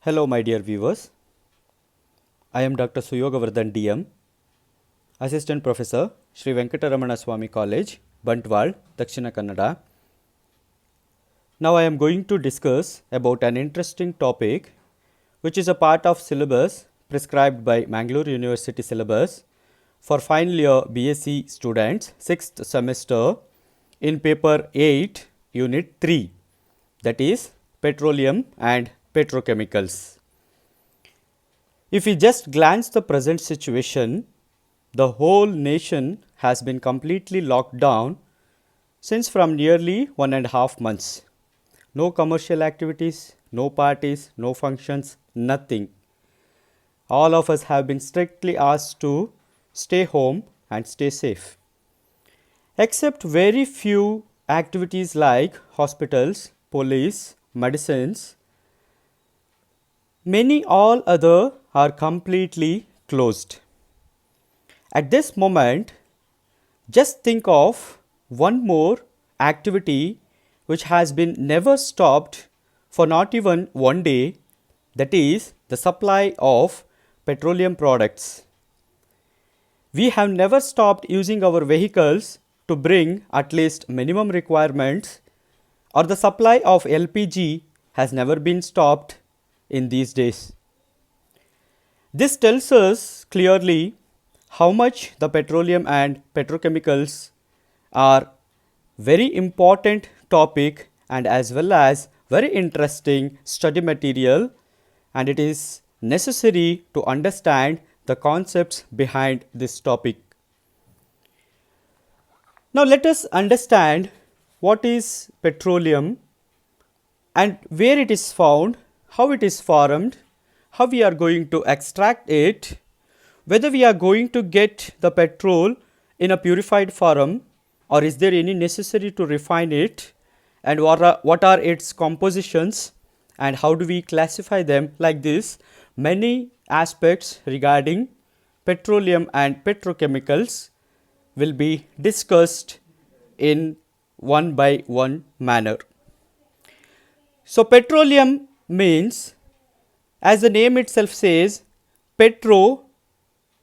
Hello, my dear viewers. I am Dr. Suyogavardhan DM, Assistant Professor, Sri Venkataramana Swami College, Bantwal, Dakshina Kannada. Now, I am going to discuss about an interesting topic which is a part of syllabus prescribed by Mangalore University syllabus for final year BSc students, 6th semester in paper 8, unit 3, that is petroleum and petrochemicals. If we just glance the present situation, the whole nation has been completely locked down since from nearly 1.5 months. No commercial activities, no parties, no functions, nothing. All of us have been strictly asked to stay home and stay safe. Except very few activities like hospitals, police, medicines, many all other are completely closed. At this moment, just think of one more activity which has been never stopped for not even one day, that is the supply of petroleum products. We have never stopped using our vehicles to bring at least minimum requirements, or the supply of LPG has never been stopped in these days. This tells us clearly how much the petroleum and petrochemicals are very important topic and as well as very interesting study material, and it is necessary to understand the concepts behind this topic. Now let us understand what is petroleum and where it is found, how it is formed, how we are going to extract it, whether we are going to get the petrol in a purified form or is there any necessary to refine it, and what are its compositions and how do we classify them. Like this, many aspects regarding petroleum and petrochemicals will be discussed in one by one manner. So petroleum means, as the name itself says, petro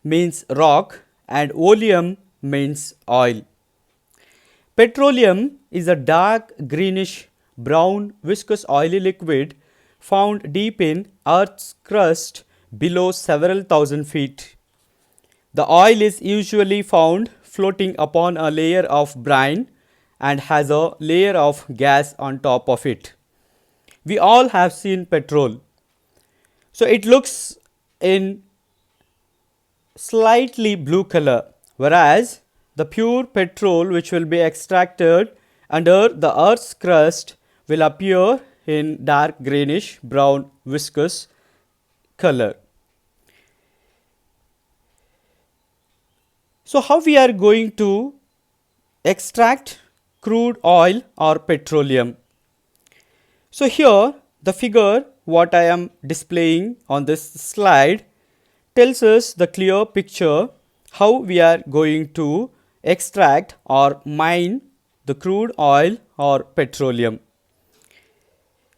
means rock and oleum means oil. Petroleum is a dark greenish brown viscous oily liquid found deep in Earth's crust below several thousand feet. The oil is usually found floating upon a layer of brine and has a layer of gas on top of it. We all have seen petrol. So it looks in slightly blue color, whereas the pure petrol which will be extracted under the earth's crust will appear in dark greenish brown viscous color. So how we are going to extract crude oil or petroleum? So here the figure what I am displaying on this slide tells us the clear picture how we are going to extract or mine the crude oil or petroleum.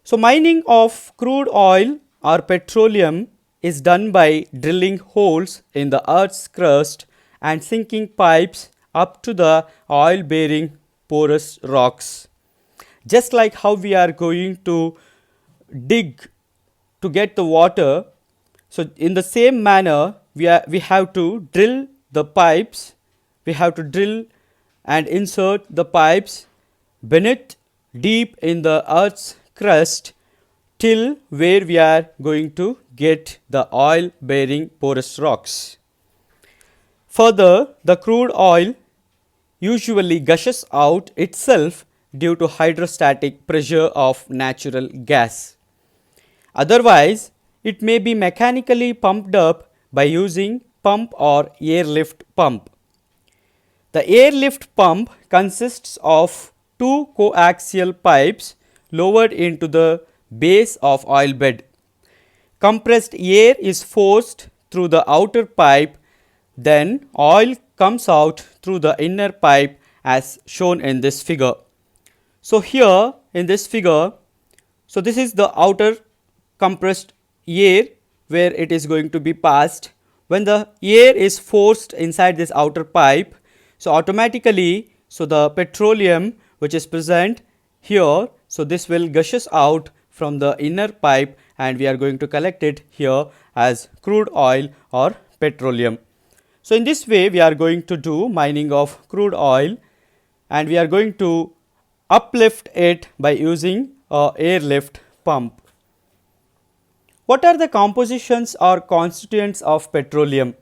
So mining of crude oil or petroleum is done by drilling holes in the earth's crust and sinking pipes up to the oil bearing porous rocks. Just like how we are going to dig to get the water, so in the same manner we have to drill the pipes, we have to drill and insert the pipes beneath deep in the earth's crust till where we are going to get the oil bearing porous rocks. Further, the crude oil usually gushes out itself due to hydrostatic pressure of natural gas. Otherwise, it may be mechanically pumped up by using pump or airlift pump. The airlift pump consists of two coaxial pipes lowered into the base of oil bed. Compressed air is forced through the outer pipe, then oil comes out through the inner pipe as shown in this figure. So here in this figure, so this is the outer compressed air where it is going to be passed. When the air is forced inside this outer pipe, so automatically, so the petroleum which is present here, so this will gushes out from the inner pipe and we are going to collect it here as crude oil or petroleum. So in this way we are going to do mining of crude oil and we are going to uplift it by using a airlift pump. What are the compositions or constituents of petroleum?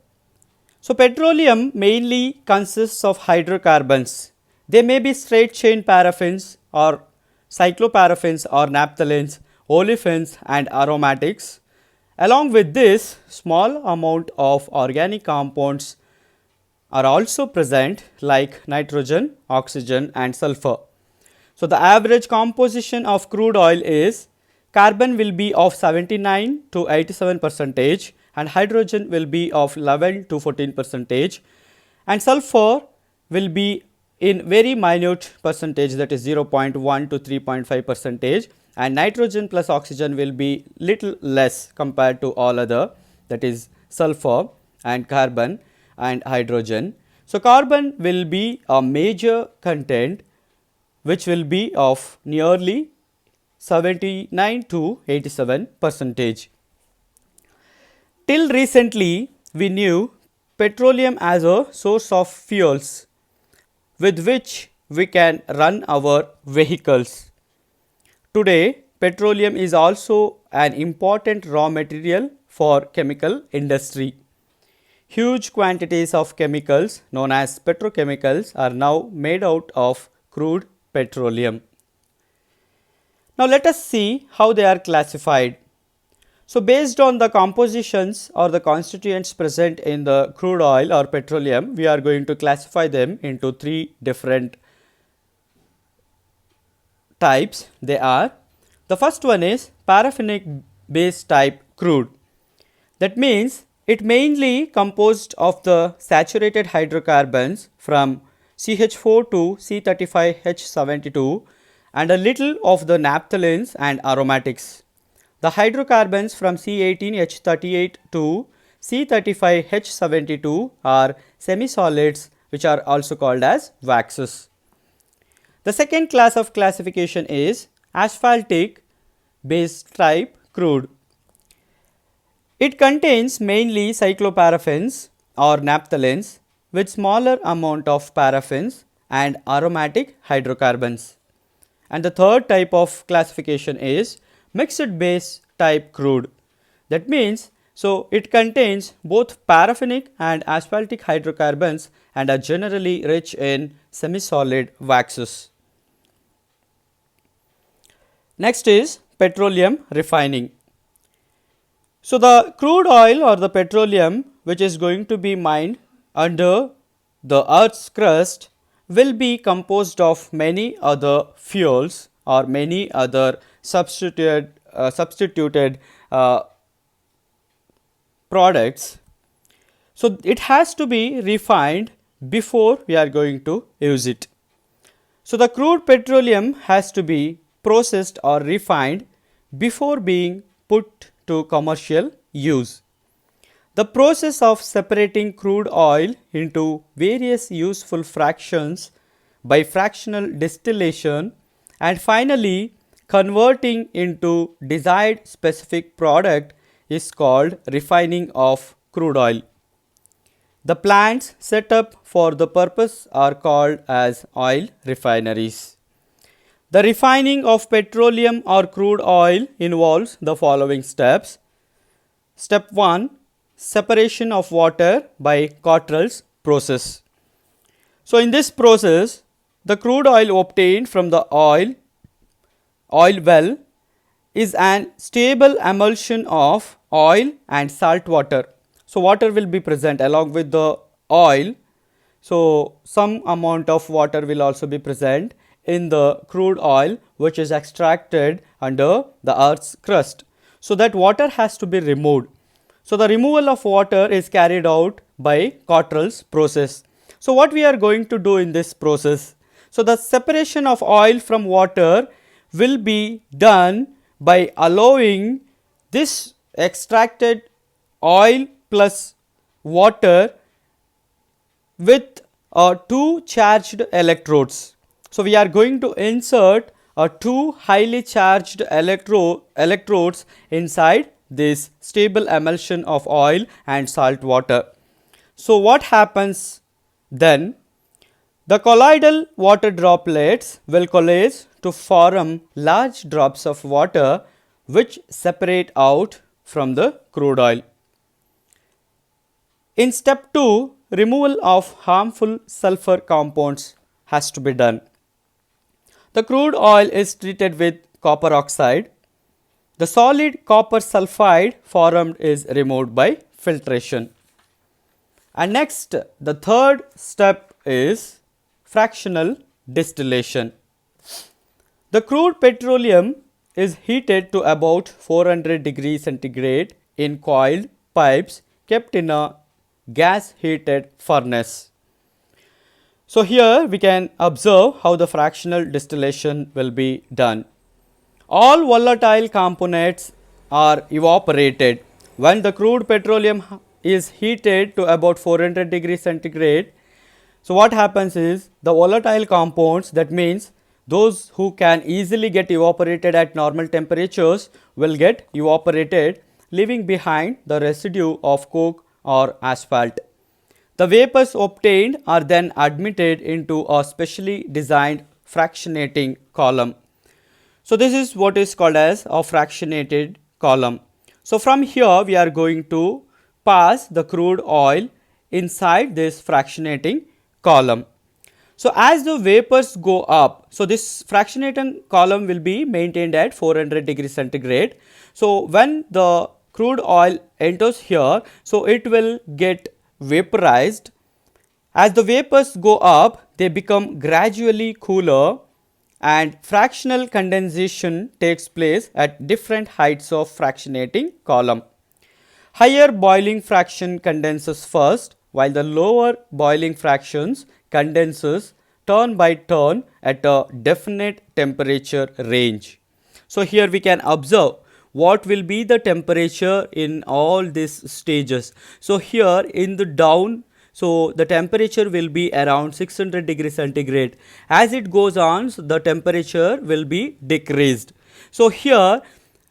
So petroleum mainly consists of hydrocarbons. They may be straight chain paraffins or cycloparaffins or naphthalene, olefins and aromatics. Along with this, small amount of organic compounds are also present like nitrogen, oxygen and sulfur. So the average composition of crude oil is carbon will be of 79 to 87 percentage and hydrogen will be of 11 to 14 percentage and sulfur will be in very minute percentage, that is 0.1 to 3.5 percentage, and nitrogen plus oxygen will be little less compared to all other, that is sulfur and carbon and hydrogen. So carbon will be a major content which will be of nearly 79 to 87 percentage. Till recently, we knew petroleum as a source of fuels with which we can run our vehicles. Today, petroleum is also an important raw material for chemical industry. Huge quantities of chemicals known as petrochemicals are now made out of crude petroleum. Now let us see how they are classified. So based on the compositions or the constituents present in the crude oil or petroleum, we are going to classify them into three different types. They are, the first one is paraffinic base type crude. That means it mainly composed of the saturated hydrocarbons from CH4 to C35H72 and a little of the naphthalenes and aromatics. The hydrocarbons from C18H38 to C35H72 are semi-solids which are also called as waxes. The second class of classification is asphaltic base type crude. It contains mainly cycloparaffins or naphthalenes with smaller amount of paraffins and aromatic hydrocarbons. And the third type of classification is mixed base type crude. That means, so it contains both paraffinic and asphaltic hydrocarbons and are generally rich in semi-solid waxes. Next is petroleum refining. So the crude oil or the petroleum which is going to be mined under the earth's crust will be composed of many other fuels or many other substituted products. So it has to be refined before we are going to use it. So the crude petroleum has to be processed or refined before being put to commercial use. The process of separating crude oil into various useful fractions by fractional distillation and finally converting into desired specific product is called refining of crude oil. The plants set up for the purpose are called as oil refineries. The refining of petroleum or crude oil involves the following steps. Step 1. Separation of water by Cottrell's process. So in this process, the crude oil obtained from the oil well is an stable emulsion of oil and salt water. So water will be present along with the oil. So some amount of water will also be present in the crude oil which is extracted under the earth's crust. So that water has to be removed. So the removal of water is carried out by Cottrell's process. So what we are going to do in this process? So the separation of oil from water will be done by allowing this extracted oil plus water with two charged electrodes. So we are going to insert two highly charged electrodes inside this stable emulsion of oil and salt water. So what happens then? The colloidal water droplets will coalesce to form large drops of water which separate out from the crude oil. In step 2, removal of harmful sulfur compounds has to be done. The crude oil is treated with copper oxide. The solid copper sulfide formed is removed by filtration. And next, the third step is fractional distillation. The crude petroleum is heated to about 400 degrees centigrade in coiled pipes kept in a gas heated furnace. So here we can observe how the fractional distillation will be done. All volatile components are evaporated. When the crude petroleum is heated to about 400 degrees centigrade, so what happens is the volatile compounds, that means those who can easily get evaporated at normal temperatures, will get evaporated, leaving behind the residue of coke or asphalt. The vapors obtained are then admitted into a specially designed fractionating column. So this is what is called as a fractionated column. So from here we are going to pass the crude oil inside this fractionating column. So as the vapors go up, so this fractionating column will be maintained at 400 degrees centigrade. So when the crude oil enters here, so it will get vaporized. As the vapors go up, they become gradually cooler and fractional condensation takes place at different heights of fractionating column. Higher boiling fraction condenses first, while the lower boiling fractions condenses turn by turn at a definite temperature range. So here we can observe what will be the temperature in all these stages. So here in the down, so the temperature will be around 600 degrees centigrade. As it goes on, so the temperature will be decreased. So here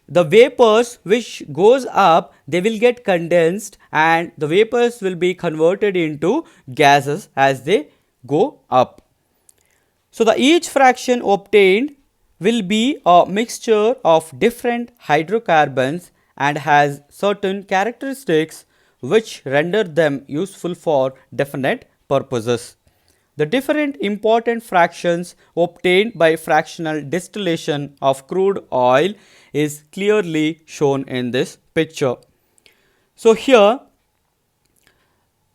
the vapors which goes up, they will get condensed and the vapors will be converted into gases as they go up. So the each fraction obtained will be a mixture of different hydrocarbons and has certain characteristics which render them useful for definite purposes. The different important fractions obtained by fractional distillation of crude oil is clearly shown in this picture. So here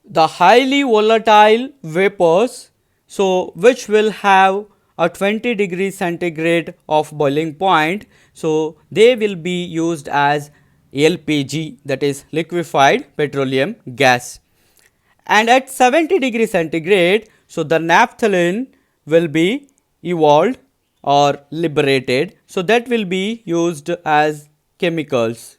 the highly volatile vapors, so which will have a 20 degrees centigrade of boiling point, so they will be used as LPG, that is liquefied petroleum gas. And at 70 degrees centigrade, so the naphthalene will be evolved or liberated, so that will be used as chemicals.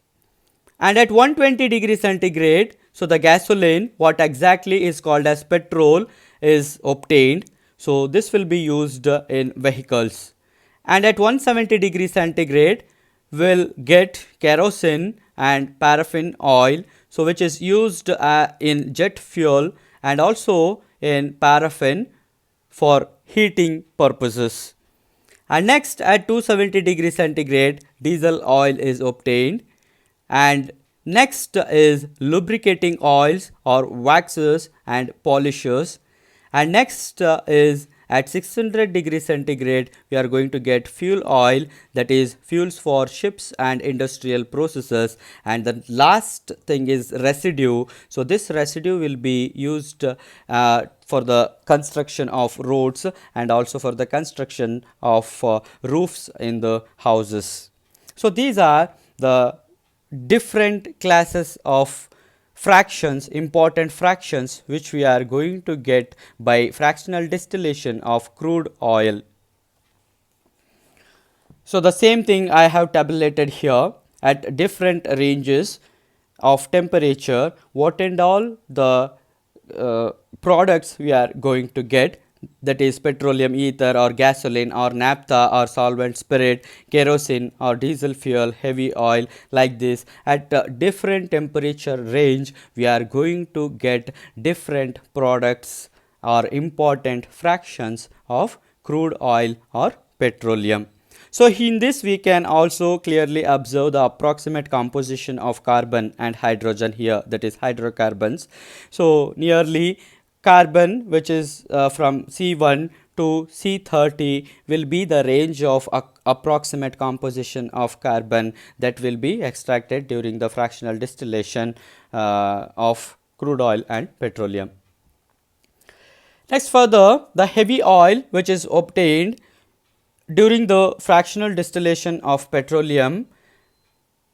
And at 120 degrees centigrade, so the gasoline, what exactly is called as petrol, is obtained. So this will be used in vehicles. And at 170 degrees centigrade, will get kerosene and paraffin oil, so which is used in jet fuel and also in paraffin for heating purposes. And next at 270 degrees centigrade, diesel oil is obtained. And next is lubricating oils or waxes and polishers. And next is at 600 degrees centigrade, we are going to get fuel oil, that is fuels for ships and industrial processes. And the last thing is residue. So this residue will be used for the construction of roads and also for the construction of roofs in the houses. So these are the different classes of fractions, important fractions, which we are going to get by fractional distillation of crude oil. So the same thing I have tabulated here, at different ranges of temperature, what and all the products we are going to get, that is petroleum ether or gasoline or naphtha or solvent spirit, kerosene or diesel fuel, heavy oil, like this. At different temperature range we are going to get different products or important fractions of crude oil or petroleum. So in this we can also clearly observe the approximate composition of carbon and hydrogen here, that is hydrocarbons. So nearly carbon, which is from C1 to C30, will be the range of approximate composition of carbon that will be extracted during the fractional distillation of crude oil and petroleum. Next, further, the heavy oil which is obtained during the fractional distillation of petroleum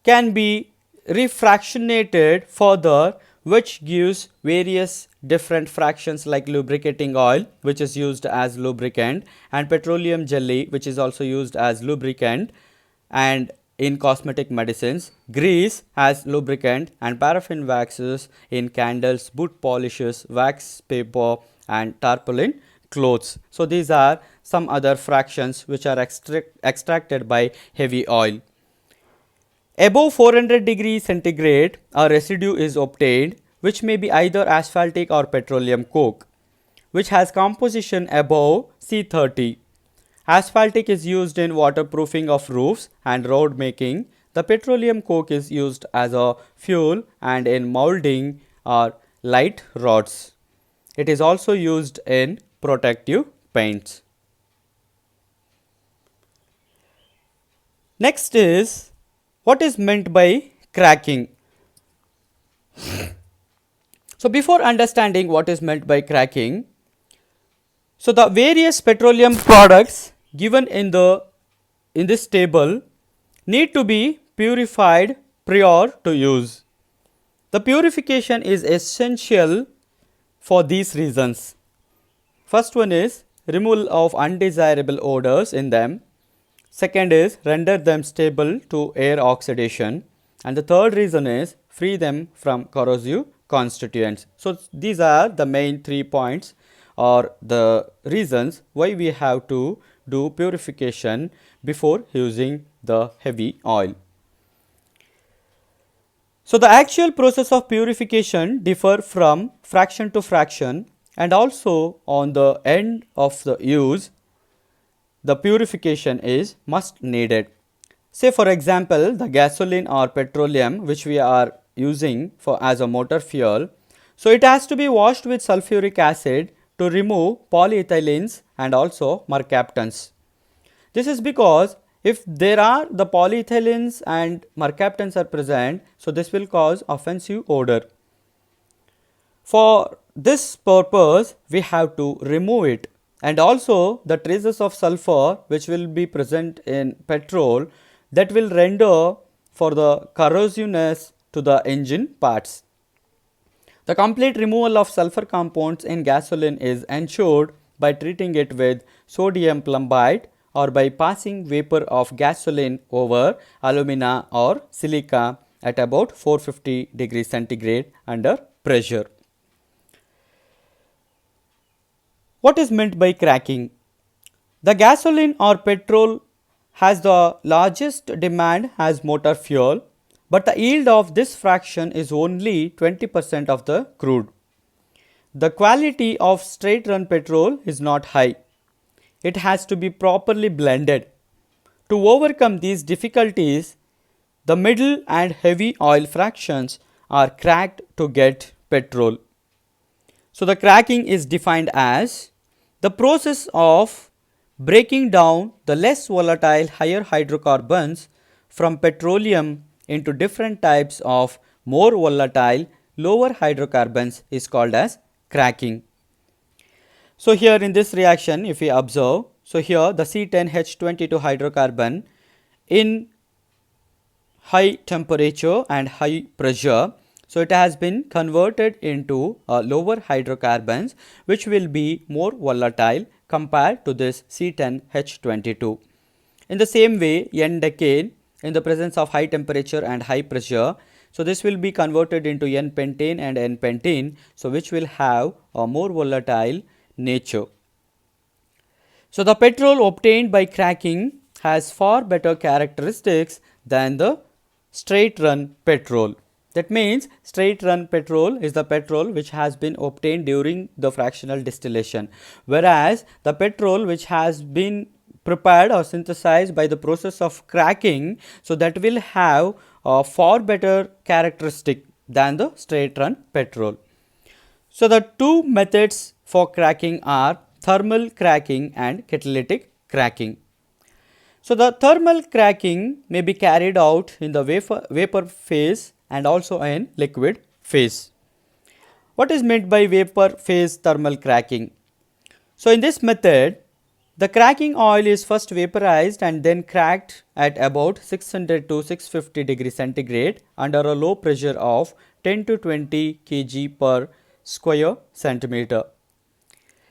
can be refractionated further, which gives various different fractions like lubricating oil, which is used as lubricant, and petroleum jelly, which is also used as lubricant, and in cosmetic medicines, grease as lubricant, and paraffin waxes in candles, boot polishes, wax paper, and tarpaulin clothes. So these are some other fractions which are extracted by heavy oil. Above 400 degrees centigrade, a residue is obtained which may be either asphaltic or petroleum coke, which has composition above C30. Asphaltic is used in waterproofing of roofs and road making. The petroleum coke is used as a fuel and in molding or light rods. It is also used in protective paints. Next is, what is meant by cracking? So before understanding what is meant by cracking, so the various petroleum products given in this table need to be purified prior to use. The purification is essential for these reasons. First one is removal of undesirable odors in them. Second is render them stable to air oxidation. And the third reason is free them from corrosive constituents. So these are the main 3 points or the reasons why we have to do purification before using the heavy oil. So the actual process of purification differ from fraction to fraction, and also on the end of the use the purification is must needed. Say for example, the gasoline or petroleum which we are using for as a motor fuel, so it has to be washed with sulfuric acid to remove polyethylenes and also mercaptans. This is because if there are the polyethylenes and mercaptans are present, so this will cause offensive odor. For this purpose we have to remove it, and also the traces of sulfur which will be present in petrol, that will render for the corrosiveness to the engine parts. The complete removal of sulfur compounds in gasoline is ensured by treating it with sodium plumbite or by passing vapor of gasoline over alumina or silica at about 450 degrees centigrade under pressure. What is meant by cracking? The gasoline or petrol has the largest demand as motor fuel, but the yield of this fraction is only 20% of the crude. The quality of straight run petrol is not high. It has to be properly blended. To overcome these difficulties, the middle and heavy oil fractions are cracked to get petrol. So the cracking is defined as the process of breaking down the less volatile higher hydrocarbons from petroleum into different types of more volatile lower hydrocarbons is called as cracking. So here in this reaction, if we observe, so here the C10H22 hydrocarbon in high temperature and high pressure, so it has been converted into lower hydrocarbons which will be more volatile compared to this C10H22. In the same way, N-decane in the presence of high temperature and high pressure. So this will be converted into N-pentane and N-pentene, so which will have a more volatile nature. So the petrol obtained by cracking has far better characteristics than the straight run petrol. That means straight run petrol is the petrol which has been obtained during the fractional distillation, whereas the petrol which has been prepared or synthesized by the process of cracking, so that will have a far better characteristic than the straight run petrol. So the two methods for cracking are thermal cracking and catalytic cracking. So the thermal cracking may be carried out in the vapor phase and also in liquid phase. What is meant by vapor phase thermal cracking? So in this method, the cracking oil is first vaporized and then cracked at about 600 to 650 degree centigrade under a low pressure of 10 to 20 kg per square centimeter.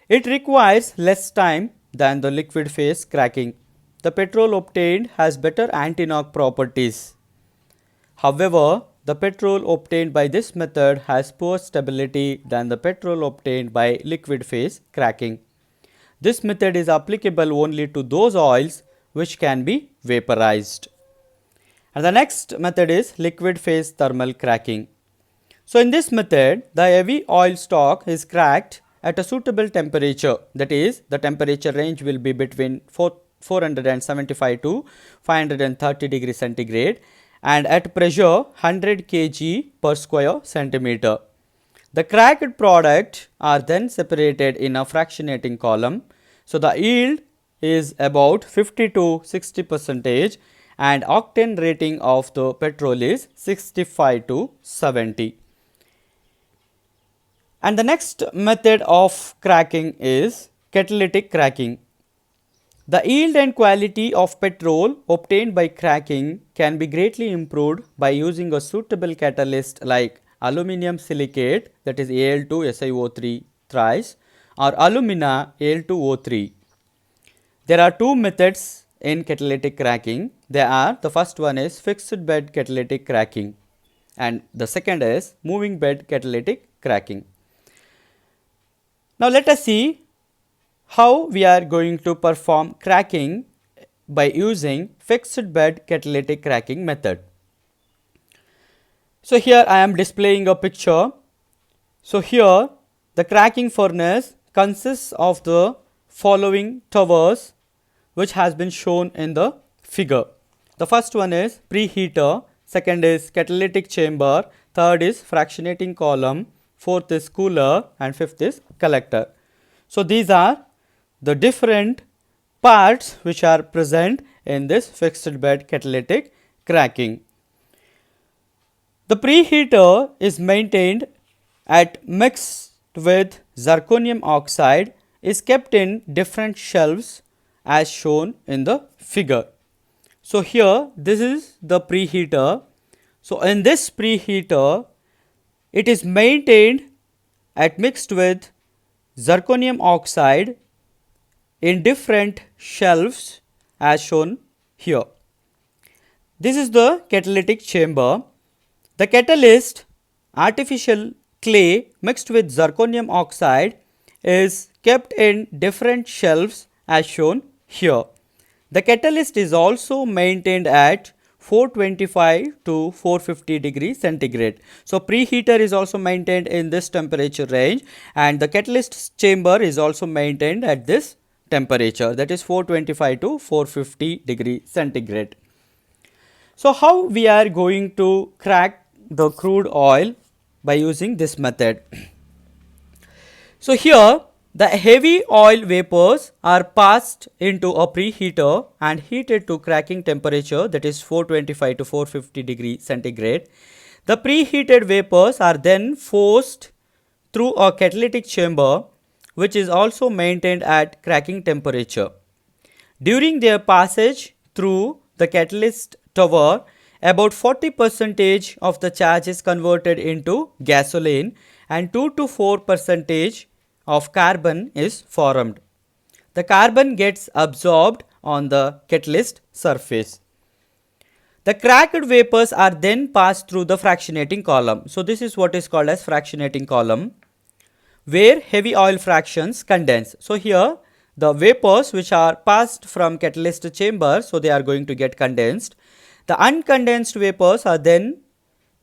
It requires less time than the liquid phase cracking. The petrol obtained has better anti-knock properties. However, the petrol obtained by this method has poor stability than the petrol obtained by liquid phase cracking. This method is applicable only to those oils which can be vaporized. And the next method is liquid phase thermal cracking. So in this method, the heavy oil stock is cracked at a suitable temperature, that is, the temperature range will be between 475 to 530 degree centigrade and at pressure 100 kg per square centimeter. The cracked product are then separated in a fractionating column. So the yield is about 50 to 60 percentage and octane rating of the petrol is 65 to 70. And the next method of cracking is catalytic cracking. The yield and quality of petrol obtained by cracking can be greatly improved by using a suitable catalyst like aluminum silicate, that is Al2SiO3 thrice, or alumina Al2O3. There are two methods in catalytic cracking. The first one is fixed bed catalytic cracking and the second is moving bed catalytic cracking. Now let us see how we are going to perform cracking by using fixed bed catalytic cracking method. So here I am displaying a picture. So here the cracking furnace consists of the following towers which has been shown in the figure. The first one is preheater, second is catalytic chamber, third is fractionating column, fourth is cooler and fifth is collector. So these are the different parts which are present in this fixed bed catalytic cracking. The preheater is maintained at mixed with zirconium oxide is kept in different shelves as shown in the figure. So here this is the preheater. So in this preheater it is maintained at mixed with zirconium oxide in different shelves as shown here. This is the catalytic chamber. The catalyst, artificial clay mixed with zirconium oxide, is kept in different shelves as shown here. The catalyst is also maintained at 425 to 450 degree centigrade. So preheater is also maintained in this temperature range and the catalyst chamber is also maintained at this temperature, that is 425 to 450 degree centigrade. So how we are going to crack the crude oil by using this method? So here the heavy oil vapors are passed into a preheater and heated to cracking temperature, that is 425 to 450 degree centigrade. The preheated vapors are then forced through a catalytic chamber which is also maintained at cracking temperature. During their passage through the catalyst tower, about 40% of the charge is converted into gasoline and 2 to 4% of carbon is formed. The carbon gets absorbed on the catalyst surface. The cracked vapors are then passed through the fractionating column. So this is what is called as fractionating column, where heavy oil fractions condense. So here the vapors which are passed from catalyst chamber, so they are going to get condensed. The uncondensed vapors are then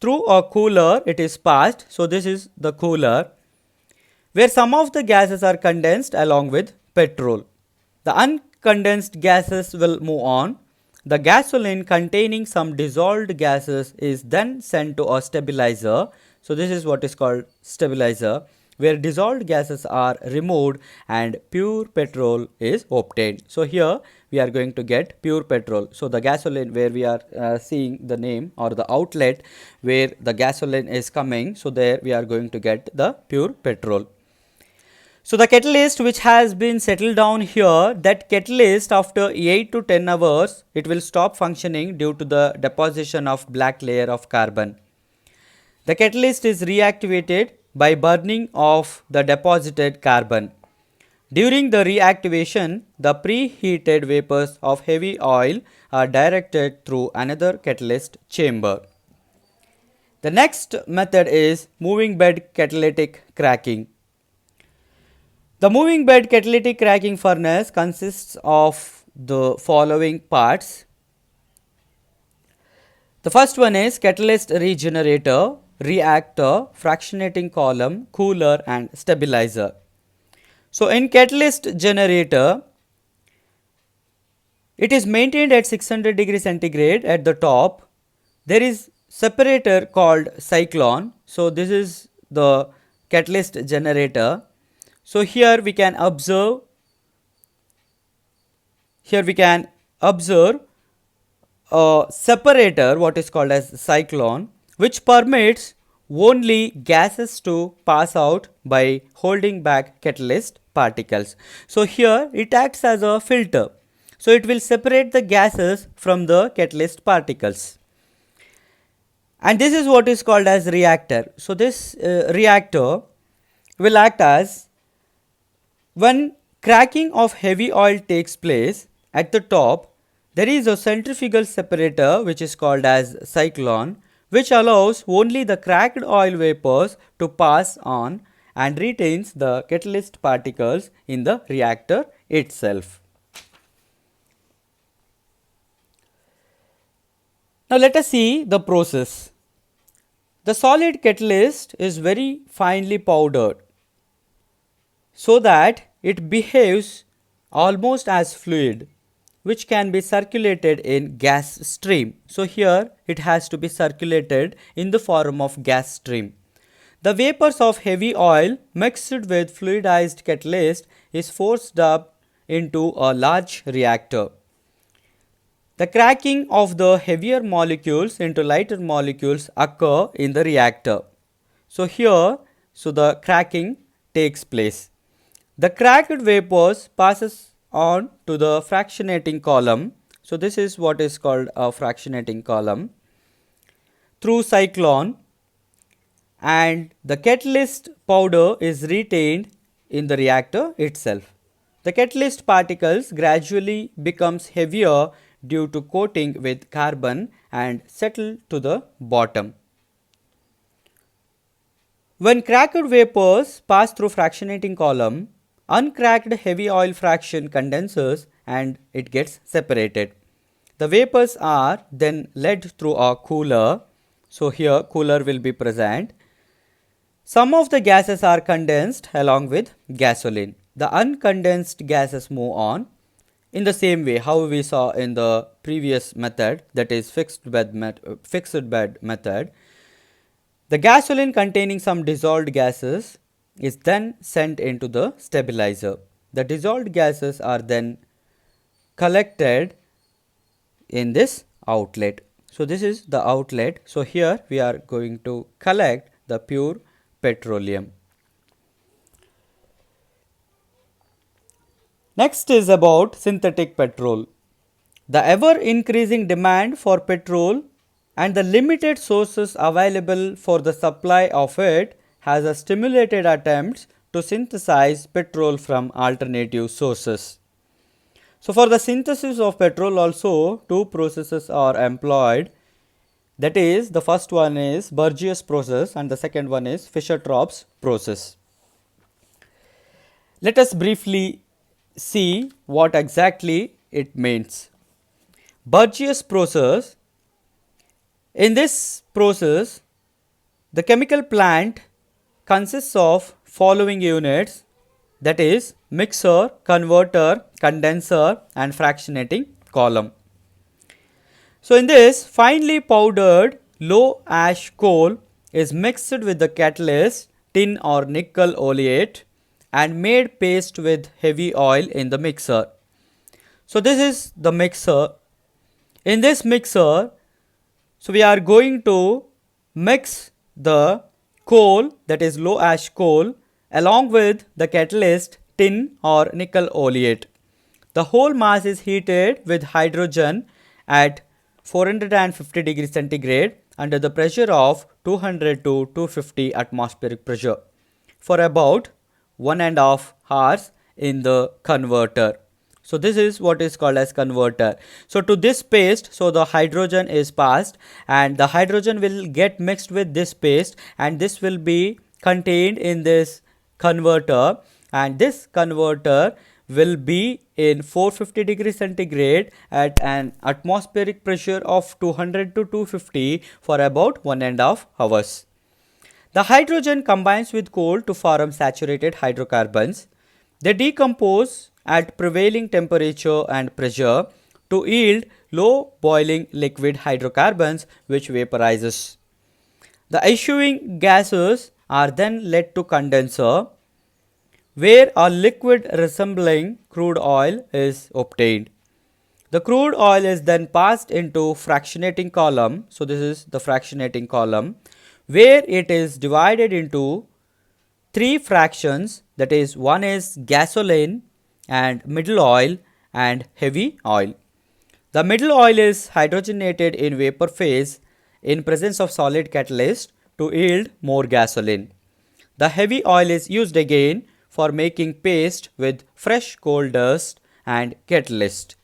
through a cooler it is passed. So this is the cooler, where some of the gases are condensed along with petrol. The uncondensed gases will move on. The gasoline containing some dissolved gases is then sent to a stabilizer. So this is what is called stabilizer, where dissolved gases are removed and pure petrol is obtained. So here we are going to get pure petrol. So the gasoline where we are seeing the name or the outlet where the gasoline is coming, so there we are going to get the pure petrol. So the catalyst which has been settled down here, that catalyst after 8 to 10 hours, it will stop functioning due to the deposition of black layer of carbon. The catalyst is reactivated by burning of the deposited carbon. During the reactivation, the preheated vapors of heavy oil are directed through another catalyst chamber. The next method is moving bed catalytic cracking. The moving bed catalytic cracking furnace consists of the following parts. The first one is catalyst regenerator, reactor, fractionating column, cooler and stabilizer. So in catalyst generator, it is maintained at 600 degrees centigrade at the top. There is separator called cyclone. So this is the catalyst generator. So here we can observe a separator, what is called as cyclone, which permits only gases to pass out by holding back catalyst particles. So here it acts as a filter. So it will separate the gases from the catalyst particles. And this is what is called as reactor. So this reactor will act as, when cracking of heavy oil takes place, at the top there is a centrifugal separator which is called as cyclone, which allows only the cracked oil vapors to pass on and retains the catalyst particles in the reactor itself. Now let us see the process. The solid catalyst is very finely powdered, so that it behaves almost as fluid, which can be circulated in gas stream. So here it has to be circulated in the form of gas stream. The vapors of heavy oil mixed with fluidized catalyst is forced up into a large reactor. The cracking of the heavier molecules into lighter molecules occur in the reactor. So here, the cracking takes place. The cracked vapors passes on to the fractionating column. So this is what is called a fractionating column through cyclone, and the catalyst powder is retained in the reactor itself. The catalyst particles gradually becomes heavier due to coating with carbon and settle to the bottom. When cracked vapors pass through fractionating column, uncracked heavy oil fraction condenses and it gets separated. The vapors are then led through a cooler. So here cooler will be present. Some of the gases are condensed along with gasoline. The uncondensed gases move on in the same way how we saw in the previous method, that is fixed bed method. The gasoline containing some dissolved gases is then sent into the stabilizer. The dissolved gases are then collected in this outlet. So this is the outlet. So here we are going to collect the pure petroleum. Next is about synthetic petrol. The ever increasing demand for petrol and the limited sources available for the supply of it has stimulated attempts to synthesize petrol from alternative sources. So for the synthesis of petrol also two processes are employed. That is, the first one is Burgess process and the second one is Fischer-Tropsch process. Let us briefly see what exactly it means. Burgess process. In this process, the chemical plant consists of following units, that is mixer, converter, condenser and fractionating column. So, in this finely powdered low ash coal is mixed with the catalyst tin or nickel oleate and made paste with heavy oil in the mixer. So, this is the mixer. In this mixer, so we are going to mix the coal, that is low ash coal, along with the catalyst tin or nickel oleate. The whole mass is heated with hydrogen at 450 degrees centigrade under the pressure of 200 to 250 atmospheric pressure for about 1.5 hours in the converter. So, this is what is called as converter. So, to this paste, so the hydrogen is passed and the hydrogen will get mixed with this paste and this will be contained in this converter, and this converter will be in 450 degrees centigrade at an atmospheric pressure of 200 to 250 for about 1.5 hours. The hydrogen combines with coal to form saturated hydrocarbons. They decompose at prevailing temperature and pressure to yield low boiling liquid hydrocarbons which vaporizes. The issuing gases are then led to condenser where a liquid resembling crude oil is obtained. The crude oil is then passed into fractionating column. So, this is the fractionating column where it is divided into three fractions, that is, one is gasoline and middle oil and heavy oil. The middle oil is hydrogenated in vapor phase in presence of solid catalyst to yield more gasoline. The heavy oil is used again for making paste with fresh coal dust and catalyst.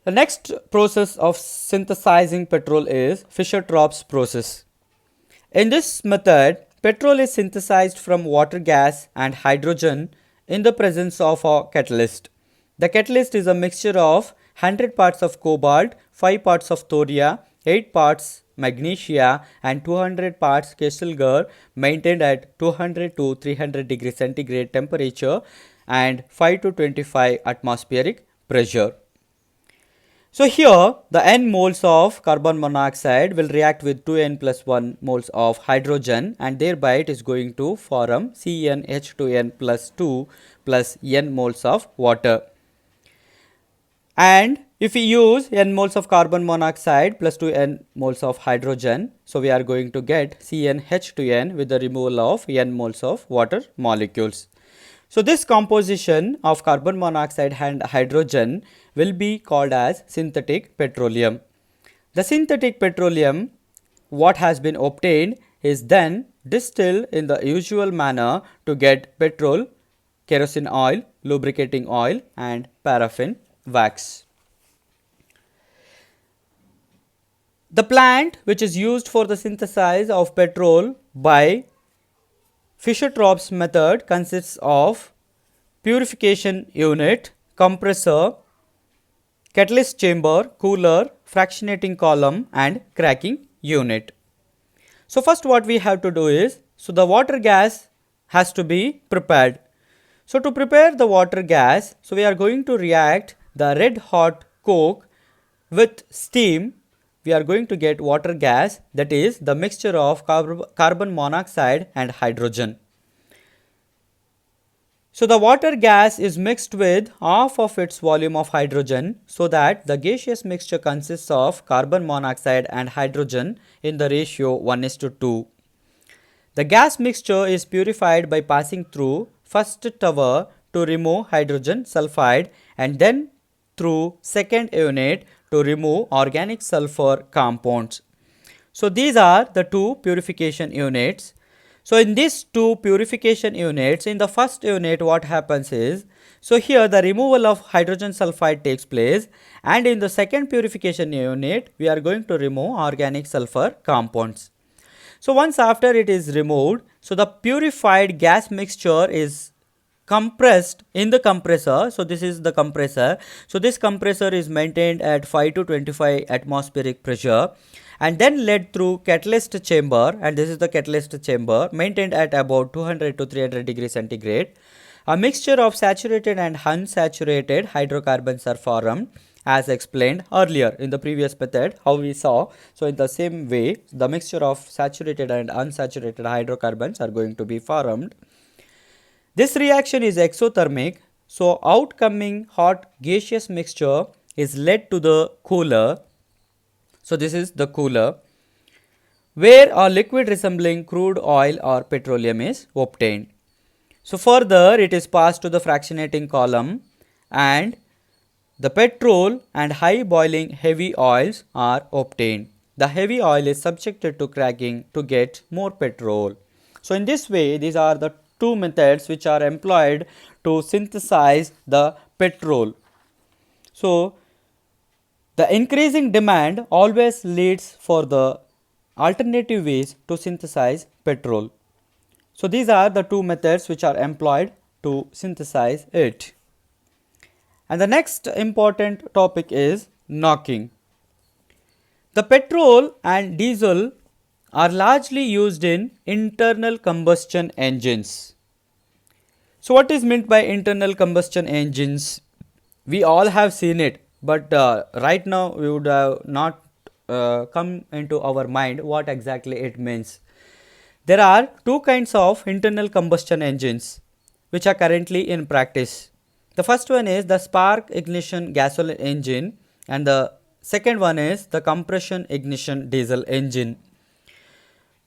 The next process of synthesizing petrol is Fischer-Tropsch process. In this method, petrol is synthesized from water gas and hydrogen in the presence of a catalyst. The catalyst is a mixture of 100 parts of cobalt, 5 parts of thoria, 8 parts magnesia and 200 parts Kieselguhr, maintained at 200 to 300 degrees centigrade temperature and 5 to 25 atmospheric pressure. So, here the n moles of carbon monoxide will react with 2n plus 1 moles of hydrogen and thereby it is going to form CnH2n plus 2 plus n moles of water. And if we use n moles of carbon monoxide plus 2n moles of hydrogen, so we are going to get CnH2n with the removal of n moles of water molecules. So, this composition of carbon monoxide and hydrogen will be called as synthetic petroleum. The synthetic petroleum, what has been obtained, is then distilled in the usual manner to get petrol, kerosene oil, lubricating oil and paraffin wax. The plant which is used for the synthesis of petrol by Fischer-Tropsch method consists of purification unit, compressor, catalyst chamber, cooler, fractionating column and cracking unit. So, first what we have to do is, so the water gas has to be prepared. So, to prepare the water gas, so we are going to react the red hot coke with steam. We are going to get water gas, that is the mixture of carbon monoxide and hydrogen. So, the water gas is mixed with half of its volume of hydrogen, so that the gaseous mixture consists of carbon monoxide and hydrogen in the ratio 1:2. The gas mixture is purified by passing through first tower to remove hydrogen sulfide and then through second unit to remove organic sulfur compounds. So, these are the two purification units. So, in these two purification units, in the first unit what happens is, So here the removal of hydrogen sulfide takes place, and in the second purification unit we are going to remove organic sulfur compounds. So once after it is removed, so the purified gas mixture is compressed in the compressor. So this is the compressor. So this compressor is maintained at 5 to 25 atmospheric pressure and then led through catalyst chamber, and this is the catalyst chamber maintained at about 200 to 300 degrees centigrade. A mixture of saturated and unsaturated hydrocarbons are formed, as explained earlier in the previous method how we saw. So in the same way the mixture of saturated and unsaturated hydrocarbons are going to be formed. This reaction is exothermic, so outcoming hot gaseous mixture is led to the cooler. So this is the cooler where a liquid resembling crude oil or petroleum is obtained. So further it is passed to the fractionating column, and the petrol and high boiling heavy oils are obtained. The heavy oil is subjected to cracking to get more petrol. So in this way these are the two methods which are employed to synthesize the petrol. So the increasing demand always leads for the alternative ways to synthesize petrol. So these are the two methods which are employed to synthesize it. And the next important topic is knocking. The petrol and diesel are largely used in internal combustion engines. So what is meant by internal combustion engines? We all have seen it, but right now we would have not come into our mind what exactly it means. There are two kinds of internal combustion engines which are currently in practice. The first one is the spark ignition gasoline engine, and the second one is the compression ignition diesel engine.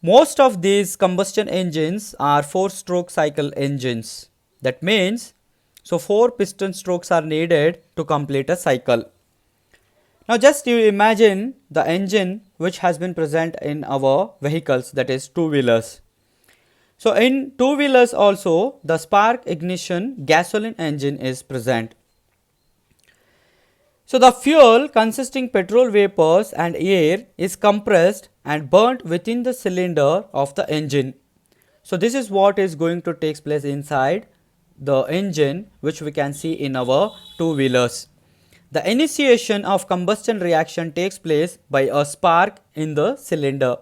Most of these combustion engines are 4-stroke cycle engines. That means, so 4 piston strokes are needed to complete a cycle. Now just you imagine the engine which has been present in our vehicles, that is two-wheelers. So in two-wheelers also the spark ignition gasoline engine is present. So the fuel consisting petrol vapors and air is compressed and burnt within the cylinder of the engine. So this is what is going to take place inside the engine, which we can see in our two-wheelers. The initiation of combustion reaction takes place by a spark in the cylinder.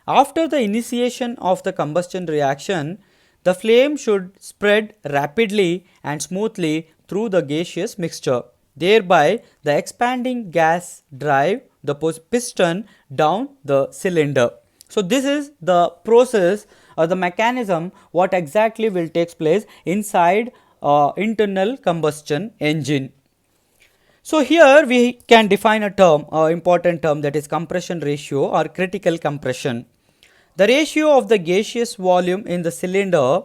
After the initiation of the combustion reaction, the flame should spread rapidly and smoothly through the gaseous mixture. Thereby, the expanding gas drive the piston down the cylinder. So this is the process or the mechanism what exactly will take place inside internal combustion engine. So here we can define a term, important term, that is compression ratio or critical compression. The ratio of the gaseous volume in the cylinder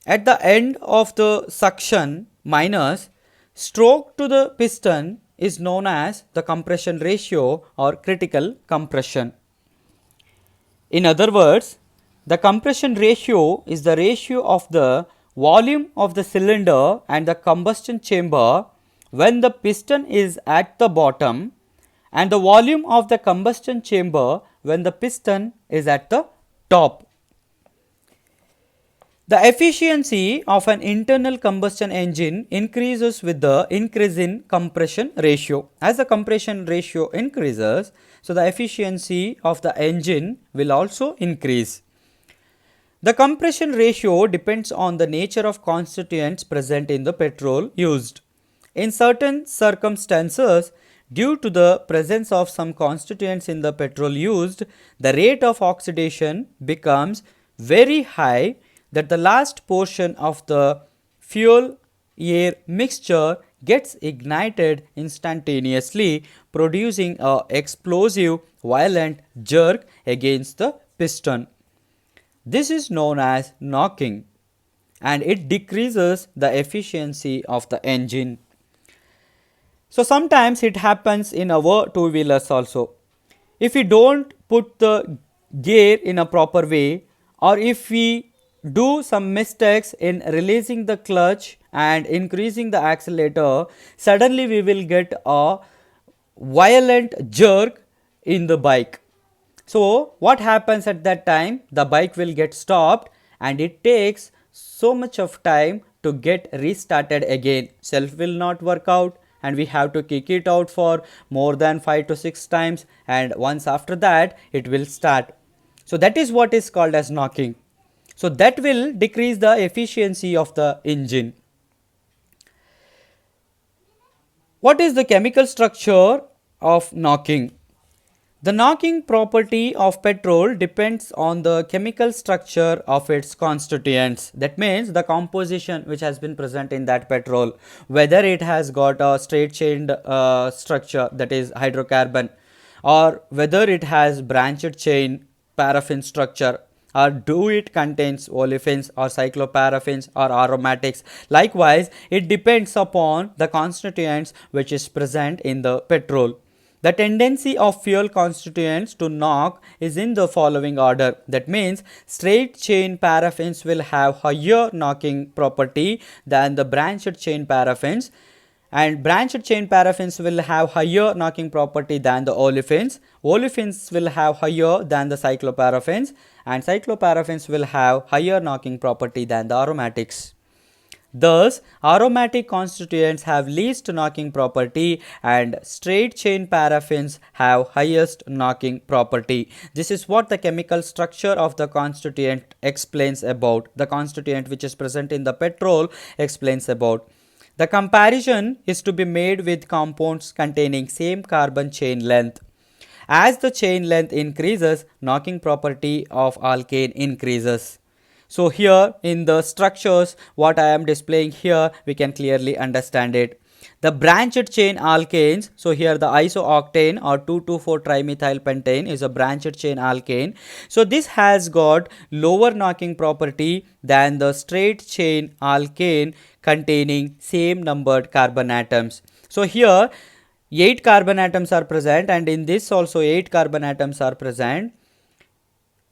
at the end of the suction minus stroke to the piston is known as the compression ratio or critical compression. In other words, the compression ratio is the ratio of the volume of the cylinder and the combustion chamber when the piston is at the bottom, and the volume of the combustion chamber when the piston is at the top. The efficiency of an internal combustion engine increases with the increase in compression ratio. As the compression ratio increases, so the efficiency of the engine will also increase. The compression ratio depends on the nature of constituents present in the petrol used. In certain circumstances, due to the presence of some constituents in the petrol used, the rate of oxidation becomes very high that the last portion of the fuel air mixture gets ignited instantaneously, producing a explosive violent jerk against the piston. This is known as knocking, and it decreases the efficiency of the engine. So sometimes it happens in our two-wheelers also. If we don't put the gear in a proper way, or if we do some mistakes in releasing the clutch and increasing the accelerator, suddenly we will get a violent jerk in the bike. So what happens at that time? The bike will get stopped and it takes so much of time to get restarted again. Self will not work out and we have to kick it out for more than 5 to 6 times, and once after that it will start. So that is what is called as knocking. So that will decrease the efficiency of the engine. What is the chemical structure of knocking? The knocking property of petrol depends on the chemical structure of its constituents. That means the composition which has been present in that petrol, whether it has got a straight chained structure, that is hydrocarbon, or whether it has branched chain paraffin structure, or do it contains olefins or cycloparaffins or aromatics. Likewise, it depends upon the constituents which is present in the petrol. The tendency of fuel constituents to knock is in the following order. That means straight chain paraffins will have higher knocking property than the branched chain paraffins, and branched chain paraffins will have higher knocking property than the olefins. Olefins will have higher than the cycloparaffins, and cycloparaffins will have higher knocking property than the aromatics. Thus, aromatic constituents have least knocking property and straight chain paraffins have highest knocking property. This is what the chemical structure of the constituent explains about. The constituent which is present in the petrol explains about. The comparison is to be made with compounds containing same carbon chain length. As the chain length increases, knocking property of alkane increases. So here in the structures what I am displaying here, we can clearly understand it. The branched chain alkanes, so here the isooctane or 2,2,4-trimethylpentane is a branched chain alkane. So this has got lower knocking property than the straight chain alkane containing same numbered carbon atoms. So here 8 carbon atoms are present, and in this also 8 carbon atoms are present.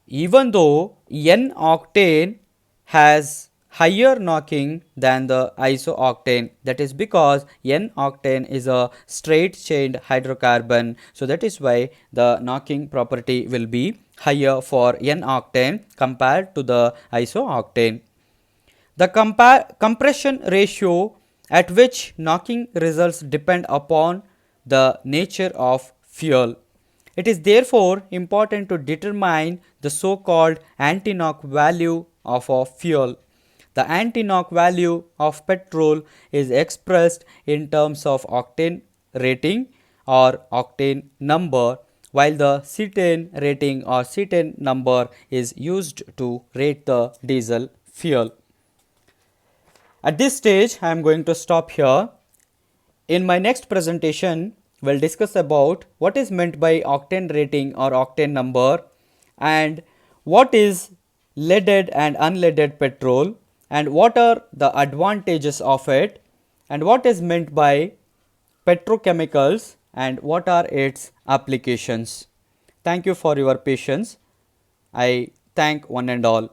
Even though N-octane has higher knocking than the isooctane, that is because N-octane is a straight chained hydrocarbon. So that is why the knocking property will be higher for N-octane compared to the isooctane. The compression ratio at which knocking results depend upon the nature of fuel. It is therefore important to determine the so-called anti-knock value of a fuel. The anti-knock value of petrol is expressed in terms of octane rating or octane number, while the cetane rating or cetane number is used to rate the diesel fuel. At this stage, I am going to stop here. In my next presentation, we'll discuss about what is meant by octane rating or octane number, and what is leaded and unleaded petrol, and what are the advantages of it, and what is meant by petrochemicals, and what are its applications. Thank you for your patience. I thank one and all.